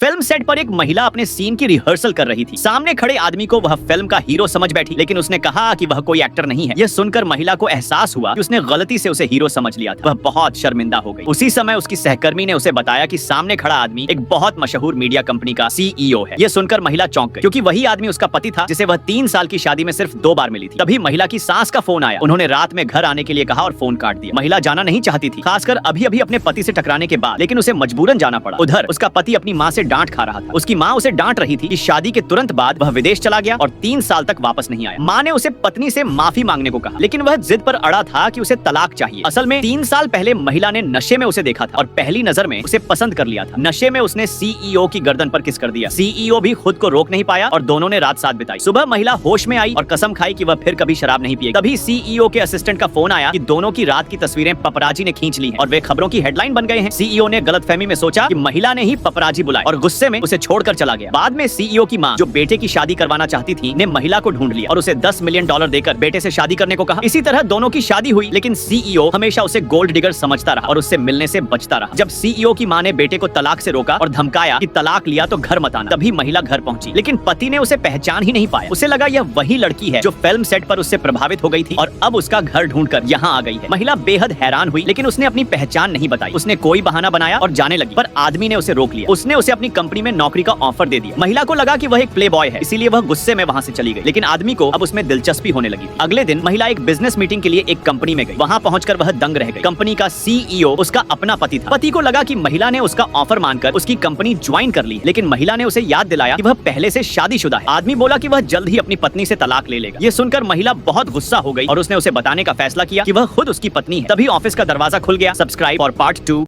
Film set पर एक महिला अपने सीन की रिहर्सल कर रही थी। सामने खड़े आदमी को वह फिल्म का हीरो समझ बैठी, लेकिन उसने कहा कि वह कोई एक्टर नहीं है। यह सुनकर महिला को एहसास हुआ कि उसने गलती से उसे हीरो समझ लिया था। वह बहुत शर्मिंदा हो गई। उसी समय उसकी सहकर्मी ने उसे बताया कि सामने खड़ा आदमी एक बहुत मशहूर मीडिया कंपनी का CEO है। यह सुनकर महिला चौंक गई, क्योंकि वही आदमी उसका पति था, जिसे वह 3 साल की शादी में सिर्फ 2 बार मिली थी। तभी महिला की सास का फोन आया। उन्होंने रात में घर आने के लिए कहा और फोन काट दिया। महिला जाना नहीं चाहती थी, खासकर अभी अभी अपने पति से टकराने के बाद, लेकिन उसे मजबूरन जाना पड़ा। उधर उसका पति अपनी माँ से डांट खा रहा था। उसकी माँ उसे डांट रही थी कि शादी के तुरंत बाद वह विदेश चला गया और 3 साल तक वापस नहीं आया। माँ ने उसे पत्नी से माफी मांगने को कहा, लेकिन वह जिद पर अड़ा था कि उसे तलाक चाहिए। असल में 3 साल पहले महिला ने नशे में उसे देखा था और पहली नजर में उसे पसंद कर लिया था। नशे में उसने CEO की गर्दन पर किस कर दिया। CEO भी खुद को रोक नहीं पाया और दोनों ने रात साथ बिताई। सुबह महिला होश में आई और कसम खाई कि वह फिर कभी शराब नहीं पिएगी। तभी CEO के असिस्टेंट का फोन आया कि दोनों की रात की तस्वीरें पपराजी ने खींच ली हैं और वे खबरों की हेडलाइन बन गए हैं। CEO ने गलतफहमी में सोचा कि महिला ने ही पपराजी बुलाए और गुस्से में उसे छोड़कर चला गया। बाद में CEO की मां, जो बेटे की शादी करवाना चाहती थी, ने महिला को ढूंढ लिया और उसे $10 मिलियन देकर बेटे से शादी करने को कहा। इसी तरह दोनों की शादी हुई, लेकिन CEO हमेशा उसे गोल्ड डिगर समझता रहा और उससे मिलने से बचता रहा। जब CEO की मां ने बेटे को तलाक से रोका और धमकाया कि तलाक लिया तो घर मत आना, तभी महिला घर पहुंची, लेकिन पति ने उसे पहचान ही नहीं पाया। उसे लगा यह वही लड़की है जो फिल्म सेट पर उससे प्रभावित हो गई थी और अब उसका घर ढूंढकर यहाँ आ गई है। महिला बेहद हैरान हुई, लेकिन उसने अपनी पहचान नहीं बताई। उसने कोई बहाना बनाया और जाने लगी, पर आदमी ने उसे रोक लिया। उसने उसे अपनी कंपनी में नौकरी का ऑफर दे दिया। महिला को लगा कि वह एक प्ले बॉय है, इसीलिए वह गुस्से में वहाँ से चली गई, लेकिन आदमी को अब उसमें दिलचस्पी होने लगी थी। अगले दिन महिला एक बिजनेस मीटिंग के लिए एक कंपनी में गई। वहाँ पहुंचकर वह दंग रह गई। कंपनी का CEO उसका अपना पति था। पति को लगा कि महिला ने उसका ऑफर मानकर उसकी कंपनी ज्वाइन कर ली, लेकिन महिला ने उसे याद दिलाया कि वह पहले से शादीशुदा है। आदमी बोला कि वह जल्द ही अपनी पत्नी से तलाक ले लेगा। ये सुनकर महिला बहुत गुस्सा हो गई और उसने उसे बताने का फैसला किया कि वह खुद उसकी पत्नी है। तभी ऑफिस का दरवाजा खुल गया। Subscribe for part 2।